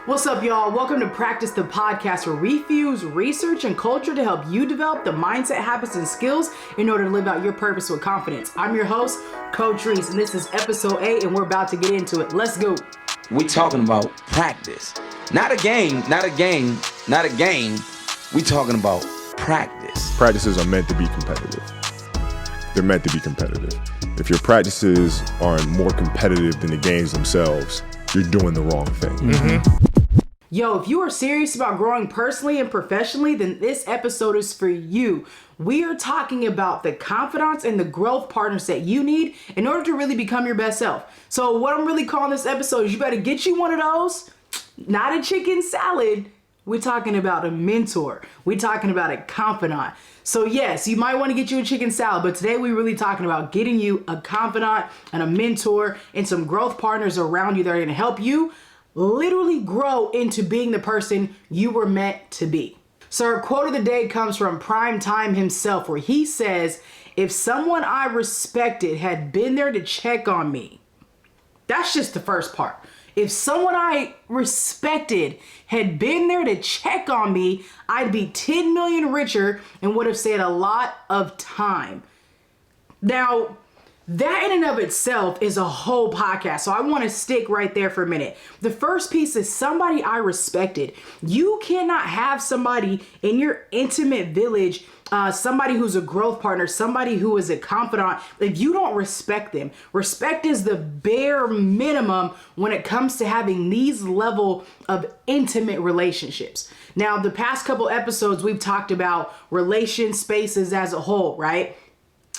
What's up, y'all? Welcome to Practice the Podcast, where we fuse research and culture to help you develop the mindset, habits, and skills in order to live out your purpose with confidence. I'm your host, Coach Rees, and this is episode 8, and we're about to get into it. Let's go. We're talking about practice. Not a game. We're talking about practice. Practices are meant to be competitive. They're meant to be competitive. If your practices aren't more competitive than the games themselves, you're doing the wrong thing. Mm-hmm. Yo, if you are serious about growing personally and professionally, then this episode is for you. We are talking about the confidence and the growth partners that you need in order to really become your best self. So what I'm really calling this episode is you better get you one of those, not a chicken salad. We're talking about a mentor. We're talking about a confidant. So yes, you might want to get you a chicken salad, but today we're really talking about getting you a confidant and a mentor and some growth partners around you that are going to help you literally grow into being the person you were meant to be. So our quote of the day comes from Prime Time himself, where he says, "If someone I respected had been there to check on me," that's just the first part. If someone I respected had been there to check on me, I'd be 10 million richer and would have saved a lot of time. Now, that in and of itself is a whole podcast, so I want to stick right there for a minute. The first piece is somebody I respected. You cannot have somebody in your intimate village, somebody who's a growth partner, somebody who is a confidant, if you don't respect them. Respect is the bare minimum when it comes to having these level of intimate relationships. Now, the past couple episodes, we've talked about relation spaces as a whole, right?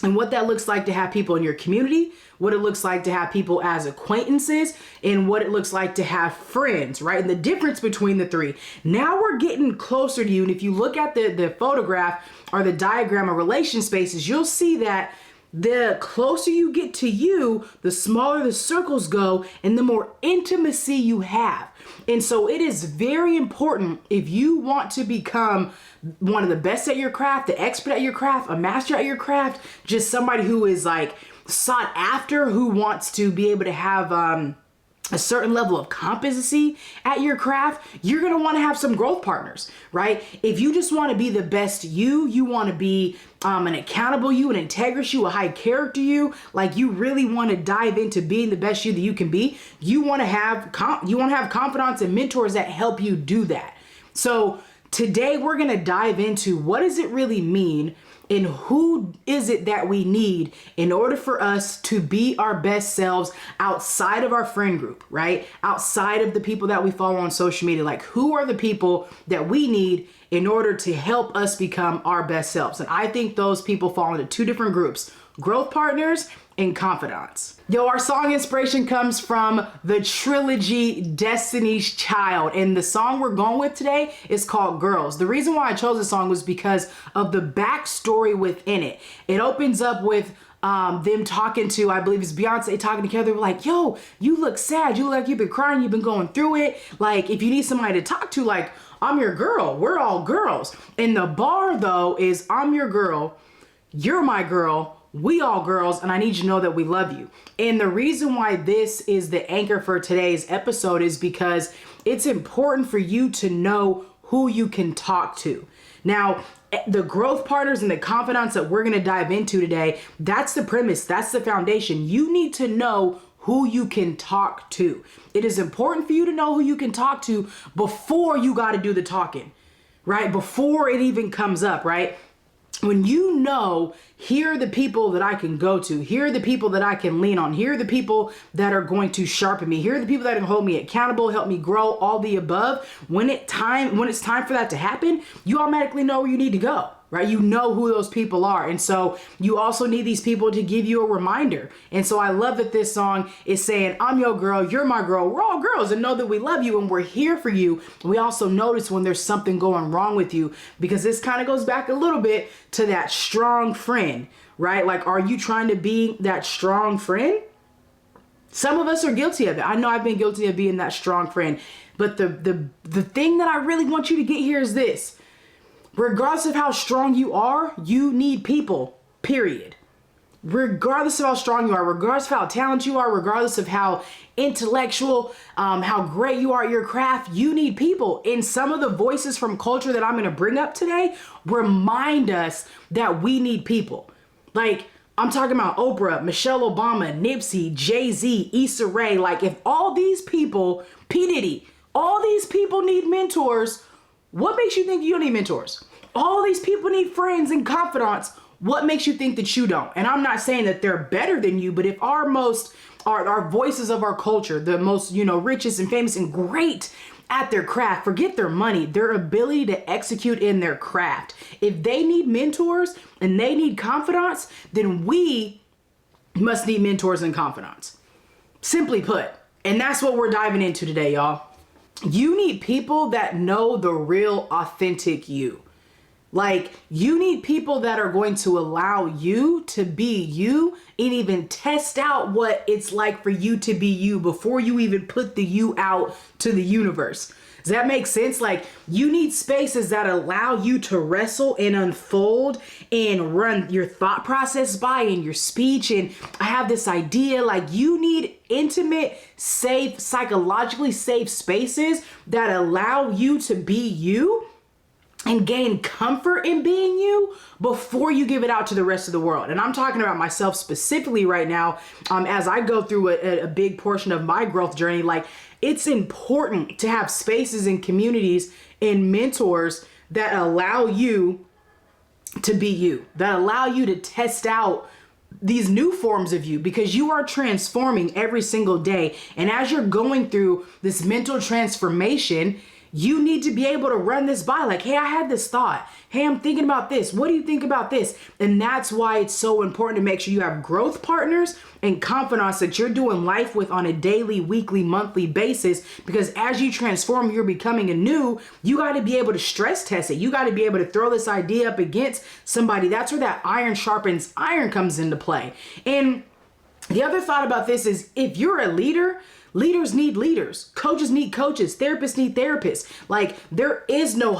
And what that looks like to have people in your community, what it looks like to have people as acquaintances, and what it looks like to have friends, right? And the difference between the three. Now we're getting closer to you. And if you look at the photograph or the diagram of relation spaces, you'll see that the closer you get to you, the smaller the circles go and the more intimacy you have. And so it is very important, if you want to become one of the best at your craft, the expert at your craft, a master at your craft, just somebody who is like sought after, who wants to be able to have a certain level of competency at your craft, you're going to want to have some growth partners, right? If you just want to be the best you want to be an accountable you, an integrous you, a high character you, like you really want to dive into being the best you that you can be, you want to have confidants and mentors that help you do that. So today we're going to dive into what does it really mean and who is it that we need in order for us to be our best selves outside of our friend group, right? Outside of the people that we follow on social media. Like, who are the people that we need in order to help us become our best selves? And I think those people fall into two different groups: growth partners and confidants. Yo, our song inspiration comes from the trilogy Destiny's Child, and the song we're going with today is called Girls. The reason why I chose this song was because of the backstory within it. It opens up with them talking to, I believe it's Beyonce, talking together, like, yo, you look sad, you look like you've been crying, you've been going through it. Like, if you need somebody to talk to, like, I'm your girl, we're all girls. And the bar though is, I'm your girl, you're my girl, we all girls, and I need you to know that we love you. And the reason why this is the anchor for today's episode is because it's important for you to know who you can talk to. Now, the growth partners and the confidants that we're going to dive into today, that's the premise, that's the foundation. You need to know who you can talk to. It is important for you to know who you can talk to before you got to do the talking, right? Before it even comes up, right? When you know, here are the people that I can go to, here are the people that I can lean on, here are the people that are going to sharpen me, here are the people that can hold me accountable, help me grow, all the above. When it's time for that to happen, you automatically know where you need to go, right? You know who those people are. And so you also need these people to give you a reminder. And so I love that this song is saying, I'm your girl, you're my girl, we're all girls, and know that we love you and we're here for you. We also notice when there's something going wrong with you, because this kind of goes back a little bit to that strong friend, right? Like, are you trying to be that strong friend? Some of us are guilty of it. I know I've been guilty of being that strong friend. But the thing that I really want you to get here is this. Regardless of how strong you are, you need people, period. regardless of how strong you are, regardless of how talented you are, regardless of how intellectual, how great you are at your craft, you need people. And some of the voices from culture that I'm going to bring up today remind us that we need people. Like, I'm talking about Oprah, Michelle Obama, Nipsey, Jay-Z, Issa Rae. Like, if all these people, P. Diddy, all these people need mentors, what makes you think you don't need mentors? All these people need friends and confidants. What makes you think that you don't? And I'm not saying that they're better than you, but if our voices of our culture, the most, richest and famous and great at their craft, forget their money, their ability to execute in their craft. If they need mentors and they need confidants, then we must need mentors and confidants. Simply put. And that's what we're diving into today, y'all. You need people that know the real, authentic you. Like, you need people that are going to allow you to be you and even test out what it's like for you to be you before you even put the you out to the universe. Does that make sense? Like, you need spaces that allow you to wrestle and unfold and run your thought process by and your speech. And I have this idea, like, you need intimate, safe, psychologically safe spaces that allow you to be you and gain comfort in being you before you give it out to the rest of the world. And I'm talking about myself specifically right now, as I go through a big portion of my growth journey. Like, it's important to have spaces and communities and mentors that allow you to be you, that allow you to test out these new forms of you, because you are transforming every single day. And as you're going through this mental transformation, you need to be able to run this by, like, hey, I had this thought. Hey, I'm thinking about this. What do you think about this? And that's why it's so important to make sure you have growth partners and confidants that you're doing life with on a daily, weekly, monthly basis. Because as you transform, you're becoming anew. You got to be able to stress test it. You got to be able to throw this idea up against somebody. That's where that iron sharpens iron comes into play. And the other thought about this is, if you're a leader, leaders need leaders, coaches need coaches, therapists need therapists. Like, there is no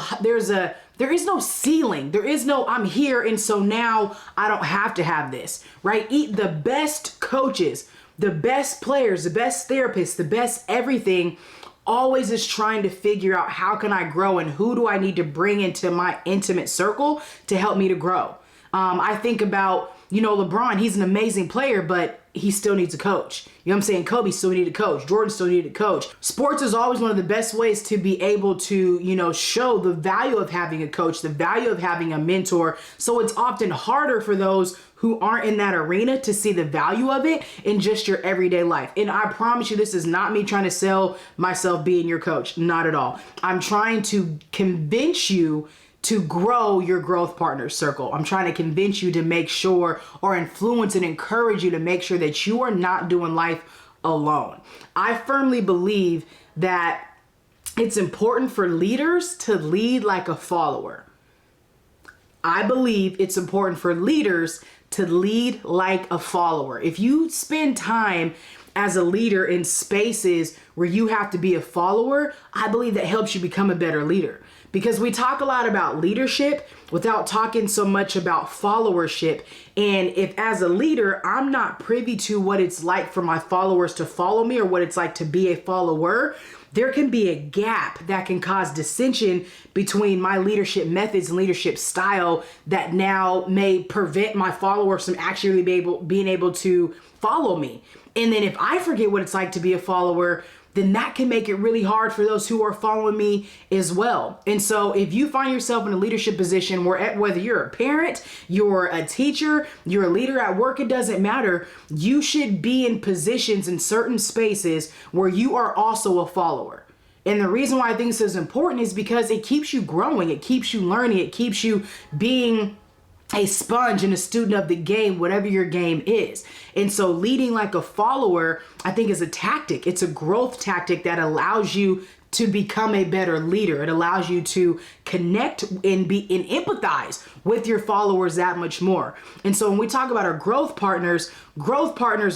ceiling. There is no, I'm here and so now I don't have to have this, right? The best coaches, the best players, the best therapists, the best everything always is trying to figure out, how can I grow and who do I need to bring into my intimate circle to help me to grow? I think about, LeBron, he's an amazing player, but he still needs a coach. You know what I'm saying? Kobe still needed a coach. Jordan still needed a coach. Sports is always one of the best ways to be able to, show the value of having a coach, the value of having a mentor. So it's often harder for those who aren't in that arena to see the value of it in just your everyday life. And I promise you, this is not me trying to sell myself being your coach. Not at all. I'm trying to convince you to grow your growth partner circle. I'm trying to convince you to make sure, or influence and encourage you to make sure that you are not doing life alone. I firmly believe that it's important for leaders to lead like a follower. I believe it's important for leaders to lead like a follower. If you spend time as a leader in spaces where you have to be a follower, I believe that helps you become a better leader. Because we talk a lot about leadership without talking so much about followership. And if as a leader, I'm not privy to what it's like for my followers to follow me or what it's like to be a follower, there can be a gap that can cause dissension between my leadership methods and leadership style that now may prevent my followers from actually being able to follow me. And then if I forget what it's like to be a follower, then that can make it really hard for those who are following me as well. And so if you find yourself in a leadership position whether you're a parent, you're a teacher, you're a leader at work, it doesn't matter. You should be in positions in certain spaces where you are also a follower. And the reason why I think this is important is because it keeps you growing, it keeps you learning, it keeps you being a sponge and a student of the game, whatever your game is. And so leading like a follower, I think, is a tactic. It's a growth tactic that allows you to become a better leader. It allows you to connect and empathize with your followers that much more. And so when we talk about our growth partners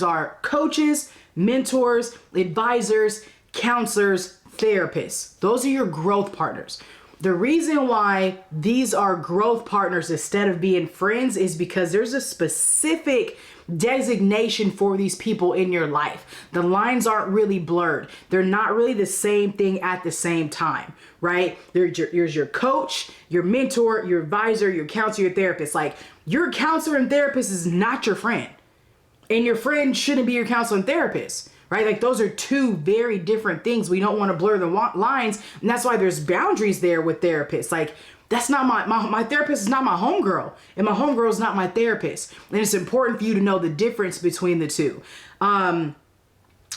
are coaches, mentors, advisors, counselors, therapists. Those are your growth partners. The reason why these are growth partners instead of being friends is because there's a specific designation for these people in your life. The lines aren't really blurred. They're not really the same thing at the same time, right? There's your coach, your mentor, your advisor, your counselor, your therapist. Like, your counselor and therapist is not your friend. And your friend shouldn't be your counselor and therapist, right? Like, those are two very different things. We don't want to blur the lines. And that's why there's boundaries there with therapists. Like, that's not my therapist is not my homegirl, and my homegirl is not my therapist. And it's important for you to know the difference between the two. When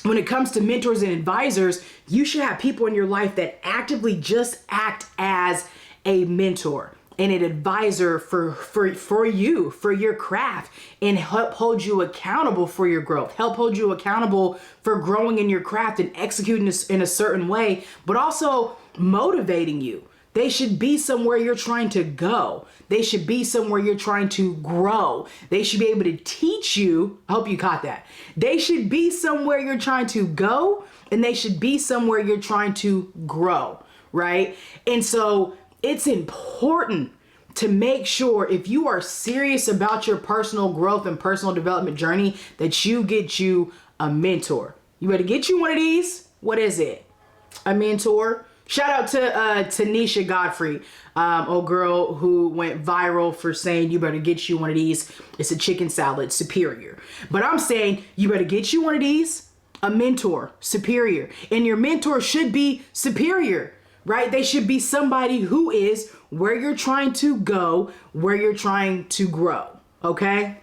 it comes to mentors and advisors, you should have people in your life that actively just act as a mentor and an advisor for you, for your craft, and help hold you accountable for your growth, help hold you accountable for growing in your craft and executing this in a certain way, but also motivating you. They should be somewhere you're trying to go. They should be somewhere you're trying to grow. They should be able to teach you. I hope you caught that. They should be somewhere you're trying to go, and they should be somewhere you're trying to grow, right? And so it's important to make sure, if you are serious about your personal growth and personal development journey, that you get you a mentor. You better get you one of these. What is it? A mentor. Shout out to Tanisha Godfrey, old girl who went viral for saying you better get you one of these. It's a chicken salad, superior. But I'm saying you better get you one of these, a mentor, superior. And your mentor should be superior, right? They should be somebody who is where you're trying to go, where you're trying to grow, okay?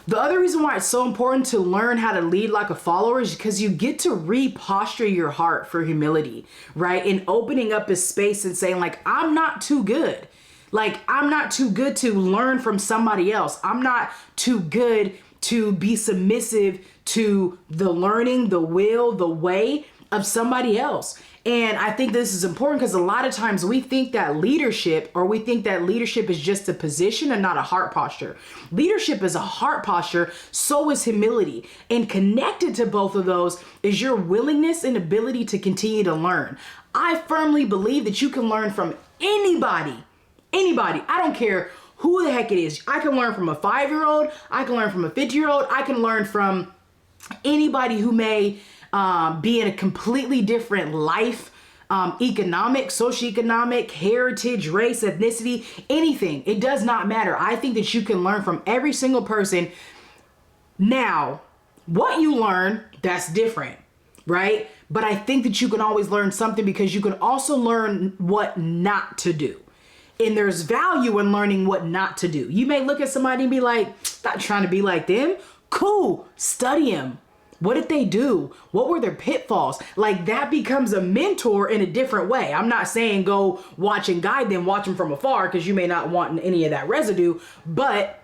The other reason why it's so important to learn how to lead like a follower is because you get to reposture your heart for humility, right? And opening up a space and saying, like, I'm not too good. Like, I'm not too good to learn from somebody else. I'm not too good to be submissive to the learning, the will, the way of somebody else. And I think this is important because a lot of times we think that leadership is just a position and not a heart posture. Leadership is a heart posture, so is humility. And connected to both of those is your willingness and ability to continue to learn. I firmly believe that you can learn from anybody. I don't care who the heck it is. I can learn from a 5-year-old. I can learn from a 50-year-old. I can learn from anybody who may be in a completely different life, economic, socioeconomic, heritage, race, ethnicity, anything. It does not matter. I think that you can learn from every single person. Now, what you learn, that's different, right? But I think that you can always learn something because you can also learn what not to do. And there's value in learning what not to do. You may look at somebody and be like, not trying to be like them. Cool, study them. What did they do? What were their pitfalls? Like, that becomes a mentor in a different way. I'm not saying go watch and guide them, watch them from afar, because you may not want any of that residue. But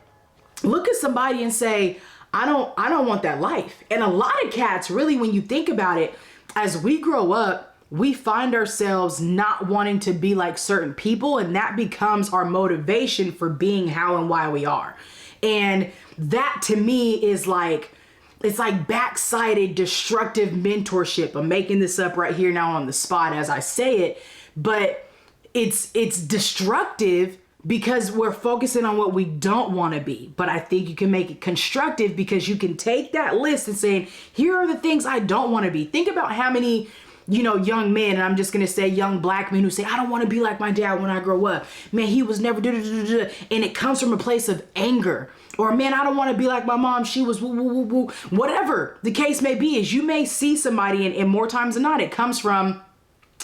look at somebody and say, I don't want that life. And a lot of cats, really, when you think about it, as we grow up, we find ourselves not wanting to be like certain people, and that becomes our motivation for being how and why we are. And that to me is like, it's like backsided destructive mentorship. I'm making this up right here now on the spot as I say it, but it's destructive because we're focusing on what we don't want to be. But I think you can make it constructive because you can take that list and say, here are the things I don't want to be. Think about how many, young men, and I'm just going to say young black men who say, I don't want to be like my dad when I grow up. Man, he was never and it comes from a place of anger. Or, man, I don't want to be like my mom. She was woo, woo, woo, woo. Whatever the case may be, is you may see somebody, and more times than not, it comes from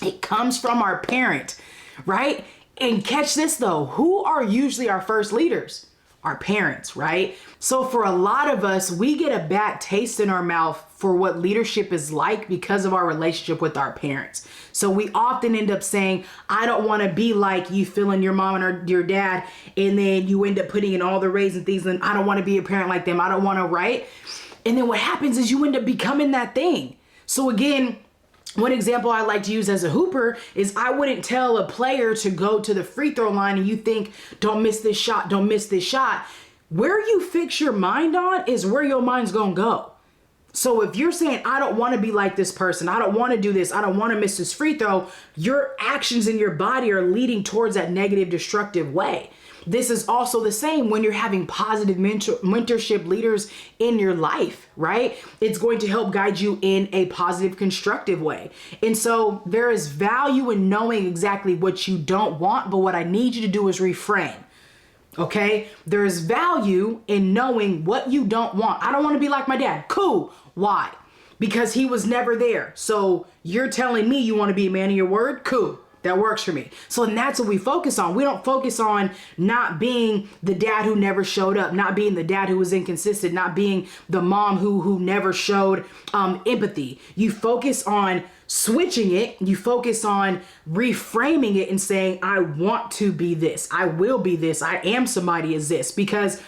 our parent, right? And catch this though, who are usually our first leaders? Our parents, right? So for a lot of us, we get a bad taste in our mouth for what leadership is like because of our relationship with our parents. So we often end up saying, I don't want to be like you feeling your mom and your dad. And then you end up putting in all the raising things and I don't want to be a parent like them. I don't want to, right? And then what happens is you end up becoming that thing. So again, one example I like to use as a hooper is I wouldn't tell a player to go to the free throw line and you think, don't miss this shot, don't miss this shot. Where you fix your mind on is where your mind's gonna go. So if you're saying, I don't want to be like this person, I don't want to do this, I don't want to miss this free throw, your actions in your body are leading towards that negative, destructive way. This is also the same when you're having positive mentorship leaders in your life, right? It's going to help guide you in a positive, constructive way. And so there is value in knowing exactly what you don't want, but what I need you to do is reframe. Okay? There is value in knowing what you don't want. I don't want to be like my dad. Cool. Why? Because he was never there. So you're telling me you want to be a man of your word? Cool. That works for me. So and that's what we focus on. We don't focus on not being the dad who never showed up, not being the dad who was inconsistent, not being the mom who never showed empathy. You focus on switching it. You focus on reframing it and saying, I want to be this. I will be this. I am somebody as this, because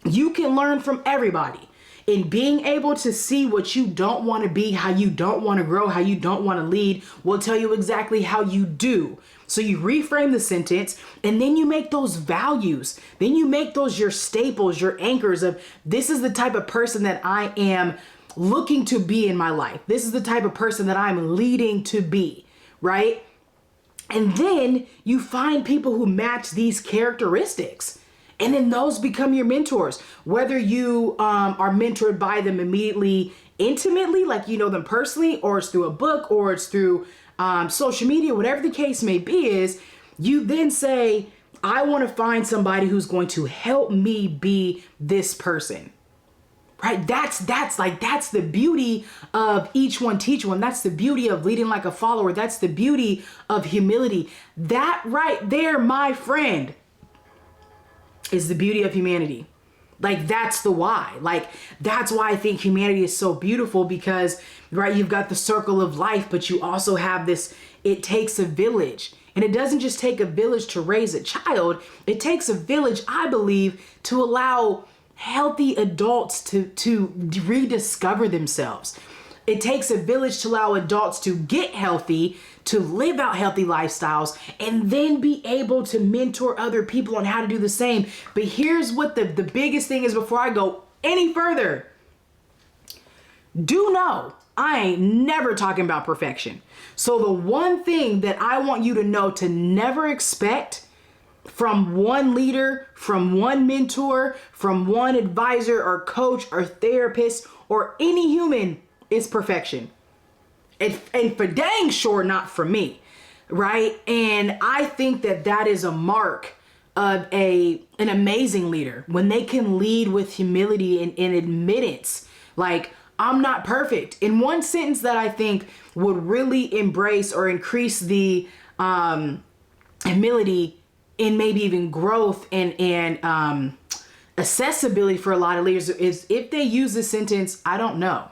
you can learn from everybody. In being able to see what you don't want to be, how you don't want to grow, how you don't want to lead, will tell you exactly how you do. So you reframe the sentence, and then you make those values. Then you make those your staples, your anchors of, this is the type of person that I am looking to be in my life. This is the type of person that I'm leading to be, right? And then you find people who match these characteristics. And then those become your mentors, whether you are mentored by them immediately, intimately, like you know them personally, or it's through a book, or it's through social media, whatever the case may be, is you then say, I want to find somebody who's going to help me be this person. Right? That's the beauty of each one teach one. That's the beauty of leading like a follower. That's the beauty of humility. That right there, my friend, is the beauty of humanity. Like, that's the why. Like, that's why I think humanity is so beautiful, because, right, you've got the circle of life, but you also have this, it takes a village. And it doesn't just take a village to raise a child. It takes a village, I believe, to allow healthy adults to rediscover themselves. It takes a village to allow adults to get healthy, to live out healthy lifestyles, and then be able to mentor other people on how to do the same. But here's what the biggest thing is before I go any further. Do know, I ain't never talking about perfection. So the one thing that I want you to know to never expect from one leader, from one mentor, from one advisor or coach or therapist or any human is perfection. And for dang sure not for me, right? And I think that is a mark of an amazing leader, when they can lead with humility and admittance. Like, I'm not perfect. In one sentence that I think would really embrace or increase the humility and maybe even growth and accessibility for a lot of leaders is if they use the sentence, I don't know.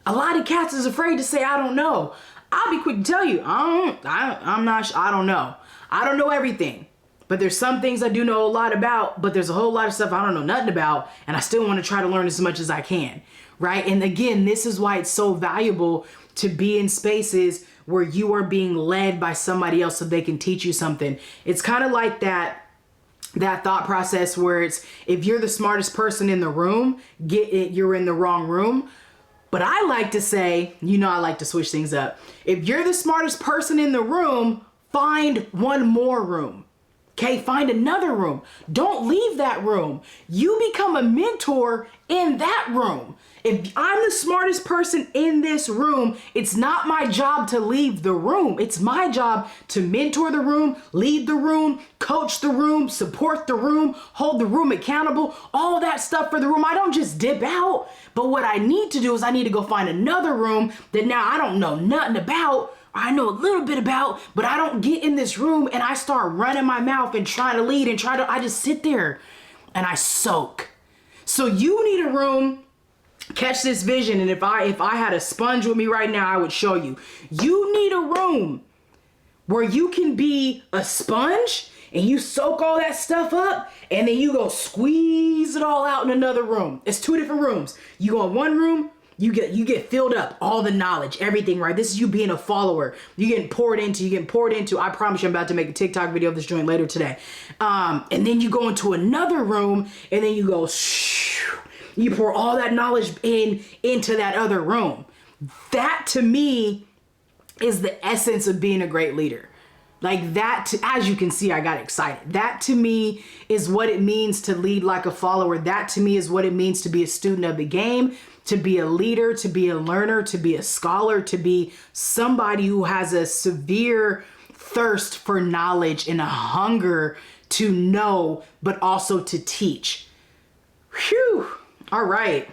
A lot of cats is afraid to say, I don't know. I'll be quick to tell you, I'm not, I don't know. I don't know everything, but there's some things I do know a lot about, but there's a whole lot of stuff I don't know nothing about, and I still want to try to learn as much as I can, right? And again, this is why it's so valuable to be in spaces where you are being led by somebody else so they can teach you something. It's kind of like that thought process where it's, if you're the smartest person in the room, you're in the wrong room. But I like to say, I like to switch things up. If you're the smartest person in the room, find one more room. Okay, find another room. Don't leave that room. You become a mentor in that room. If I'm the smartest person in this room, it's not my job to leave the room. It's my job to mentor the room, lead the room, coach the room, support the room, hold the room accountable, all that stuff for the room. I don't just dip out. But what I need to do is I need to go find another room that now I don't know nothing about. I know a little bit about, but I don't get in this room and I start running my mouth and trying to lead and I just sit there and I soak. So you need a room. Catch this vision. And if I had a sponge with me right now, I would show you. You need a room where you can be a sponge and you soak all that stuff up and then you go squeeze it all out in another room. It's two different rooms. You go in one room, you get filled up, all the knowledge, everything, right? This is you being a follower. You getting poured into. I promise you I'm about to make a TikTok video of this joint later today. And then you go into another room and then you go shh. You pour all that knowledge into that other room. That to me is the essence of being a great leader. Like that, as you can see, I got excited. That to me is what it means to lead like a follower. That to me is what it means to be a student of the game, to be a leader, to be a learner, to be a scholar, to be somebody who has a severe thirst for knowledge and a hunger to know, but also to teach. Whew. All right.